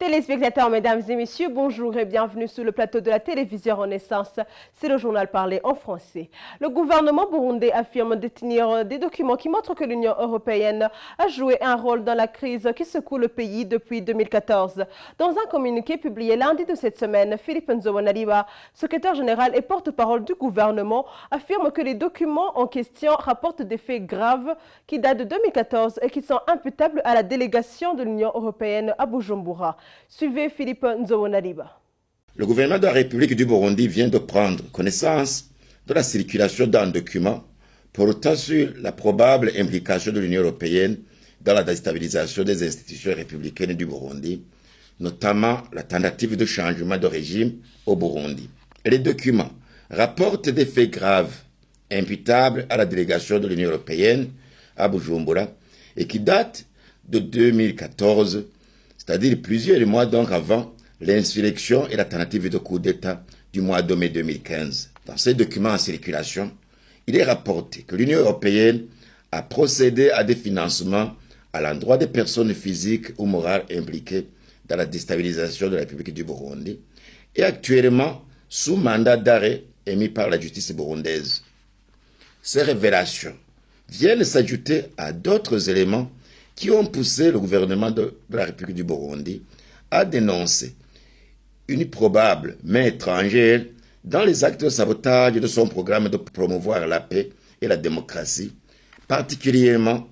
Téléspectateurs, mesdames et messieurs, bonjour et bienvenue sur le plateau de la télévision Renaissance. C'est le journal parlé en français. Le gouvernement burundais affirme détenir des documents qui montrent que l'Union européenne a joué un rôle dans la crise qui secoue le pays depuis 2014. Dans un communiqué publié lundi de cette semaine, Philippe Nzobonariba, secrétaire général et porte-parole du gouvernement, affirme que les documents en question rapportent des faits graves qui datent de 2014 et qui sont imputables à la délégation de l'Union européenne à Bujumbura. Suivez Philippe Nzobonariba. Le gouvernement de la République du Burundi vient de prendre connaissance de la circulation d'un document portant sur la probable implication de l'Union européenne dans la déstabilisation des institutions républicaines du Burundi, notamment la tentative de changement de régime au Burundi. Les documents rapportent des faits graves imputables à la délégation de l'Union européenne à Bujumbura et qui datent de 2014, c'est-à-dire plusieurs mois donc avant l'insurrection et la tentative de coup d'État du mois de mai 2015. Dans ces documents en circulation, il est rapporté que l'Union européenne a procédé à des financements à l'endroit des personnes physiques ou morales impliquées dans la déstabilisation de la République du Burundi et actuellement sous mandat d'arrêt émis par la justice burundaise. Ces révélations viennent s'ajouter à d'autres éléments qui ont poussé le gouvernement de la République du Burundi à dénoncer une probable main étrangère dans les actes de sabotage de son programme de promouvoir la paix et la démocratie, particulièrement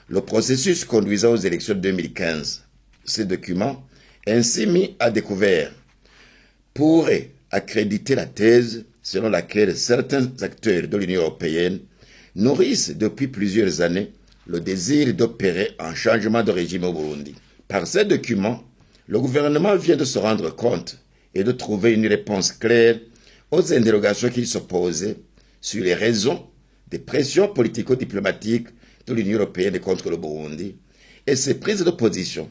le processus conduisant aux élections de 2015. Ces documents, ainsi mis à découvert, pourraient accréditer la thèse selon laquelle certains acteurs de l'Union européenne nourrissent depuis plusieurs années le désir d'opérer un changement de régime au Burundi. Par ces documents, le gouvernement vient de se rendre compte et de trouver une réponse claire aux interrogations qu'il se posait sur les raisons des pressions politico-diplomatiques de l'Union européenne contre le Burundi et ses prises de position,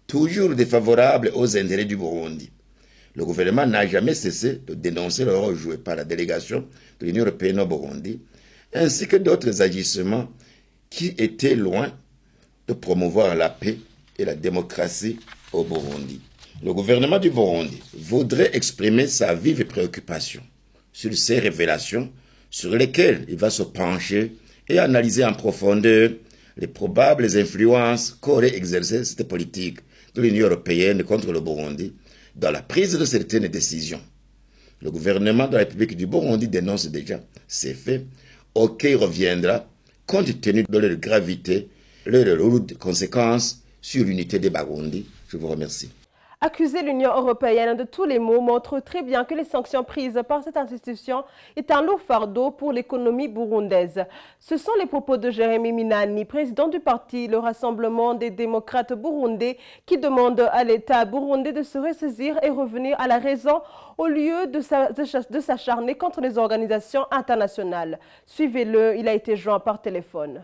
toujours défavorables aux intérêts du Burundi. Le gouvernement n'a jamais cessé de dénoncer le rôle joué par la délégation de l'Union européenne au Burundi, ainsi que d'autres agissements qui était loin de promouvoir la paix et la démocratie au Burundi. Le gouvernement du Burundi voudrait exprimer sa vive préoccupation sur ces révélations sur lesquelles il va se pencher et analyser en profondeur les probables influences qu'aurait exercées cette politique de l'Union européenne contre le Burundi dans la prise de certaines décisions. Le gouvernement de la République du Burundi dénonce déjà ces faits auxquels il reviendra compte tenu de leur gravité, leurs lourdes conséquences sur l'unité des Barundi. Je vous remercie. Accuser l'Union européenne de tous les maux montre très bien que les sanctions prises par cette institution est un lourd fardeau pour l'économie burundaise. Ce sont les propos de Jérémy Minani, président du parti Le Rassemblement des démocrates burundais, qui demande à l'État burundais de se ressaisir et revenir à la raison au lieu de s'acharner contre les organisations internationales. Suivez-le, il a été joint par téléphone.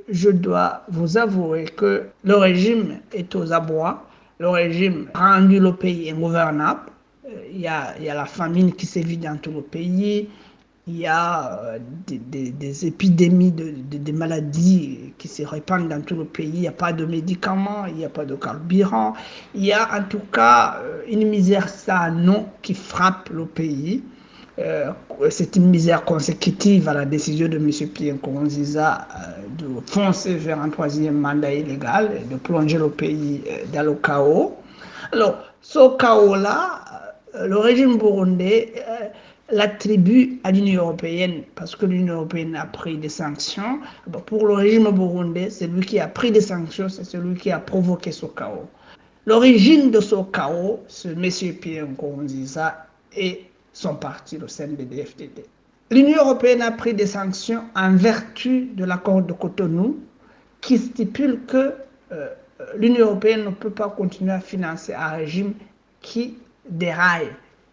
Je dois vous avouer que le régime est aux abois. Le régime a rendu le pays ingouvernable. Il y a la famine qui sévit dans tout le pays. Il y a des épidémies de maladies qui se répandent dans tout le pays. Il n'y a pas de médicaments, il n'y a pas de carburant. Il y a en tout cas une misère sans nom qui frappe le pays. C'est une misère consécutive à la décision de M. Pierre Nkurunziza de foncer vers un troisième mandat illégal et de plonger le pays dans le chaos. Alors, ce chaos-là, le régime burundais l'attribue à l'Union européenne parce que l'Union européenne a pris des sanctions. Pour le régime burundais, c'est lui qui a pris des sanctions, c'est celui qui a provoqué ce chaos. L'origine de ce chaos, c'est M. Pierre Nkurunziza et son parti, le CNDD-FDD. L'Union européenne a pris des sanctions en vertu de l'accord de Cotonou qui stipule que l'Union européenne ne peut pas continuer à financer un régime qui déraille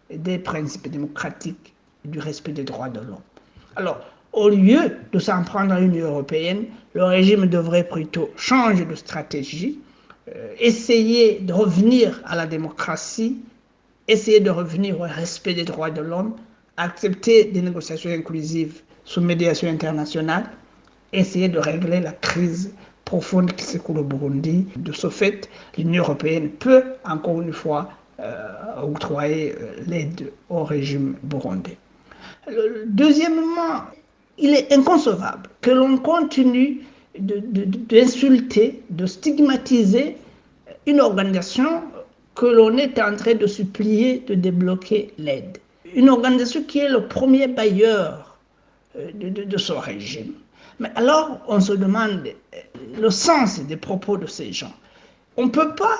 des principes démocratiques et du respect des droits de l'homme. Alors, au lieu de s'en prendre à l'Union européenne, le régime devrait plutôt changer de stratégie, essayer de revenir à la démocratie, essayer de revenir au respect des droits de l'homme, accepter des négociations inclusives sous médiation internationale, essayer de régler la crise profonde qui secoue le Burundi. De ce fait, l'Union européenne peut, encore une fois, octroyer l'aide au régime burundais. Deuxièmement, il est inconcevable que l'on continue d'insulter, de stigmatiser une organisation que l'on est en train de supplier de débloquer l'aide. Une organisation qui est le premier bailleur de ce régime. Mais alors, on se demande le sens des propos de ces gens. On ne peut pas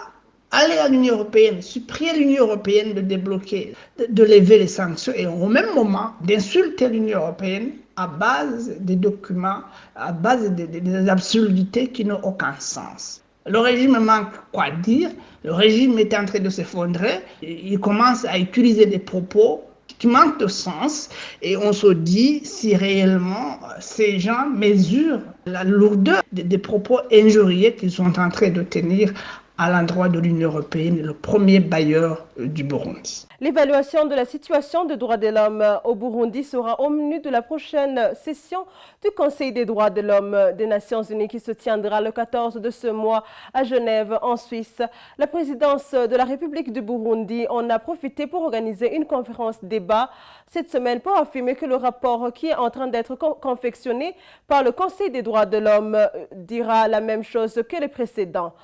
aller à l'Union européenne, supplier l'Union européenne de débloquer, de lever les sanctions et au même moment d'insulter l'Union européenne à base des documents, à base des absurdités qui n'ont aucun sens. Le régime manque quoi dire, le régime est en train de s'effondrer, il commence à utiliser des propos qui manquent de sens et on se dit si réellement ces gens mesurent la lourdeur des propos injurieux qu'ils sont en train de tenir à l'endroit de l'Union européenne, le premier bailleur du Burundi. L'évaluation de la situation des droits de l'homme au Burundi sera au menu de la prochaine session du Conseil des droits de l'homme des Nations Unies qui se tiendra le 14 de ce mois à Genève, en Suisse. La présidence de la République du Burundi en a profité pour organiser une conférence débat cette semaine pour affirmer que le rapport qui est en train d'être confectionné par le Conseil des droits de l'homme dira la même chose que les précédents.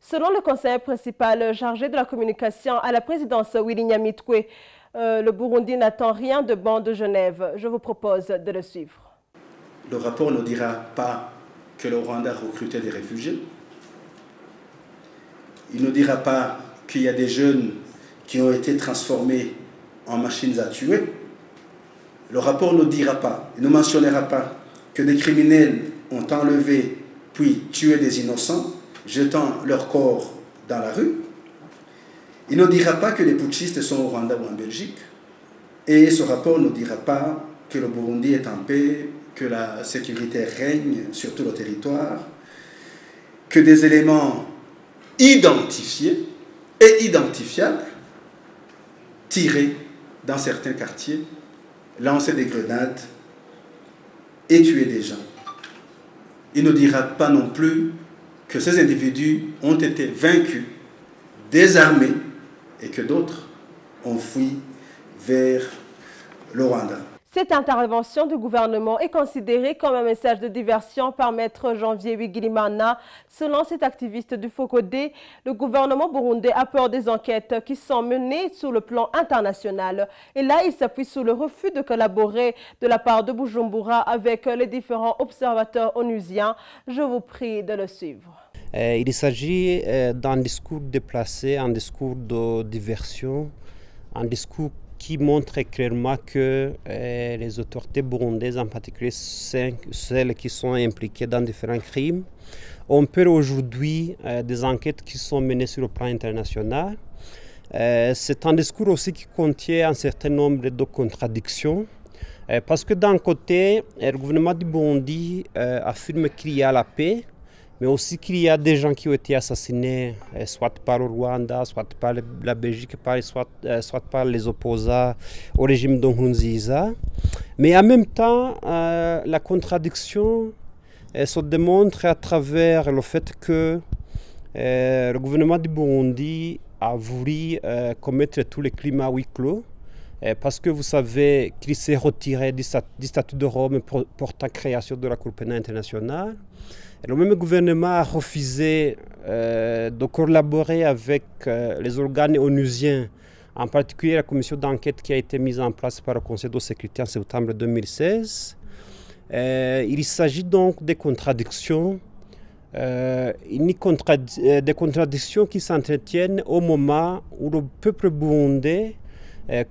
Selon le conseiller principal chargé de la communication à la présidence Willy Nyamitwe, le Burundi n'attend rien de bon de Genève. Je vous propose de le suivre. Le rapport ne dira pas que le Rwanda a recruté des réfugiés. Il ne dira pas qu'il y a des jeunes qui ont été transformés en machines à tuer. Le rapport ne dira pas, il ne mentionnera pas que des criminels ont enlevé puis tué des innocents, jetant leur corps dans la rue. Il ne dira pas que les putschistes sont au Rwanda ou en Belgique. Et ce rapport ne dira pas que le Burundi est en paix, que la sécurité règne sur tout le territoire, que des éléments identifiés et identifiables, tirés dans certains quartiers, lancés des grenades et tués des gens. Il ne dira pas non plus que ces individus ont été vaincus, désarmés, et que d'autres ont fui vers le Rwanda. Cette intervention du gouvernement est considérée comme un message de diversion par Maître Janvier Wigilimana. Selon cet activiste du FOCODE, le gouvernement burundais a peur des enquêtes qui sont menées sur le plan international. Et là, il s'appuie sur le refus de collaborer de la part de Bujumbura avec les différents observateurs onusiens. Je vous prie de le suivre. Il s'agit d'un discours déplacé, un discours de diversion, un discours qui montre clairement que les autorités burundaises, en particulier celles qui sont impliquées dans différents crimes, ont peur aujourd'hui des enquêtes qui sont menées sur le plan international. C'est un discours aussi qui contient un certain nombre de contradictions, parce que d'un côté, le gouvernement du Burundi affirme qu'il y a la paix, mais aussi qu'il y a des gens qui ont été assassinés, soit par le Rwanda, soit par la Belgique, soit par les opposants au régime de Nkurunziza. Mais en même temps, la contradiction se démontre à travers le fait que le gouvernement du Burundi a voulu commettre tous les crimes à huis clos, parce que vous savez qu'il s'est retiré du statut de Rome portant création de la Cour pénale internationale. Le même gouvernement a refusé de collaborer avec les organes onusiens, en particulier la commission d'enquête qui a été mise en place par le Conseil de sécurité en septembre 2016. Il s'agit donc des contradictions, des contradictions qui s'entretiennent au moment où le peuple burundais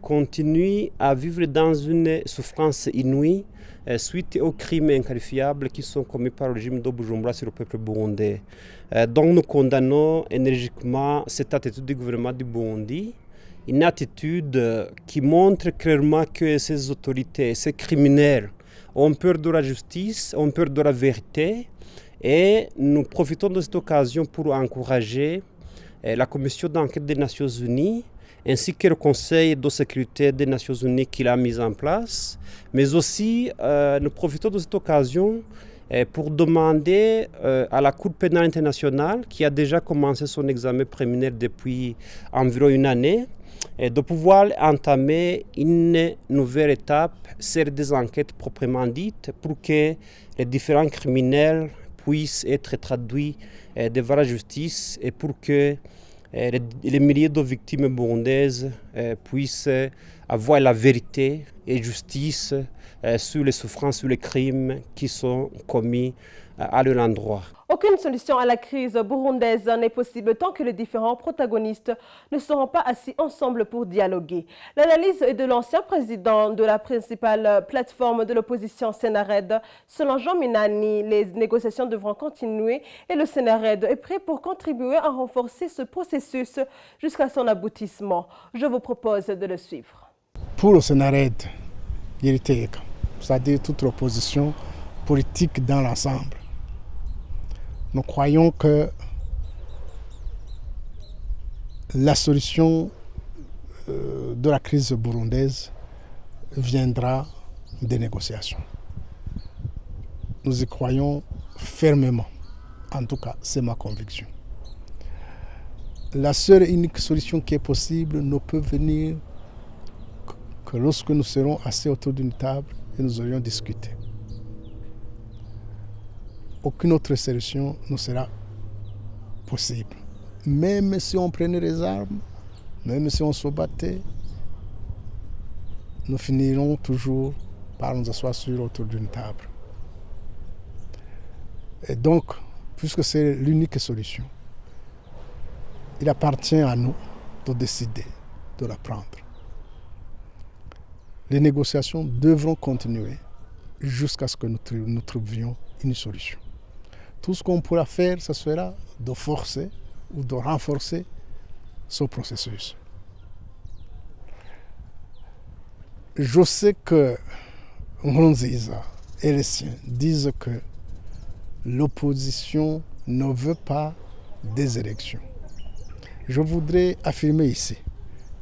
continue à vivre dans une souffrance inouïe suite aux crimes inqualifiables qui sont commis par le régime de Bujumbura sur le peuple burundais. Donc nous condamnons énergiquement cette attitude du gouvernement du Burundi, une attitude qui montre clairement que ces autorités, ces criminels ont peur de la justice, ont peur de la vérité, et nous profitons de cette occasion pour encourager la commission d'enquête des Nations Unies ainsi que le Conseil de sécurité des Nations Unies qu'il a mis en place. Mais aussi, nous profitons de cette occasion pour demander à la Cour pénale internationale, qui a déjà commencé son examen préliminaire depuis environ une année, de pouvoir entamer une nouvelle étape sur des enquêtes proprement dites pour que les différents criminels puissent être traduits devant la justice et pour que les milliers de victimes burundaises puissent avoir la vérité et justice sur les souffrances, sur les crimes qui sont commis à leur endroit. Aucune solution à la crise burundaise n'est possible tant que les différents protagonistes ne seront pas assis ensemble pour dialoguer. L'analyse est de l'ancien président de la principale plateforme de l'opposition Senared. Selon Jean Minani, les négociations devront continuer et le Senared est prêt pour contribuer à renforcer ce processus jusqu'à son aboutissement. Je vous propose de le suivre. Pour le Senared, c'est-à-dire toute l'opposition politique dans l'ensemble, nous croyons que la solution de la crise burundaise viendra des négociations. Nous y croyons fermement. En tout cas, c'est ma conviction. La seule et unique solution qui est possible ne peut venir que lorsque nous serons assis autour d'une table et nous aurions discuté. Aucune autre solution ne sera possible. Même si on prenait les armes, même si on se battait, nous finirons toujours par nous asseoir autour d'une table. Et donc, puisque c'est l'unique solution, il appartient à nous de décider de la prendre. Les négociations devront continuer jusqu'à ce que nous trouvions une solution. Tout ce qu'on pourra faire, ce sera de forcer ou de renforcer ce processus. Je sais que Nkurunziza et les siens disent que l'opposition ne veut pas des élections. Je voudrais affirmer ici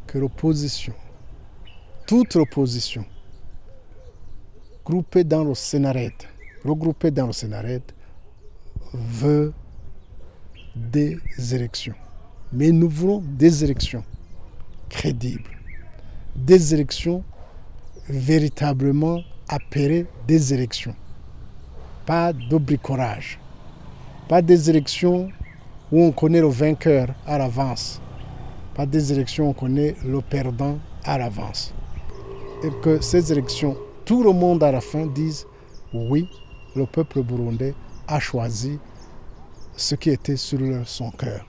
que l'opposition, toute l'opposition, regroupée dans le Senared, veut des élections. Mais nous voulons des élections crédibles, des élections véritablement appelées des élections. Pas de bricolage, pas des élections où on connaît le vainqueur à l'avance, pas des élections où on connaît le perdant à l'avance. Et que ces élections, tout le monde à la fin dise oui, le peuple burundais a choisi ce qui était sur son cœur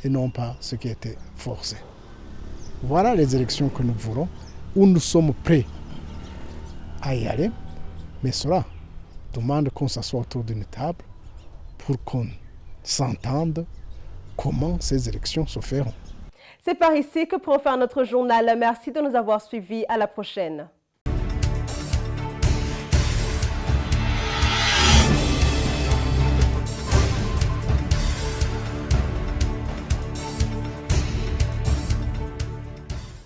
et non pas ce qui était forcé. Voilà les élections que nous voulons, où nous sommes prêts à y aller, mais cela demande qu'on s'assoie autour d'une table pour qu'on s'entende comment ces élections se feront. C'est par ici que prend fin notre journal. Merci de nous avoir suivis. À la prochaine.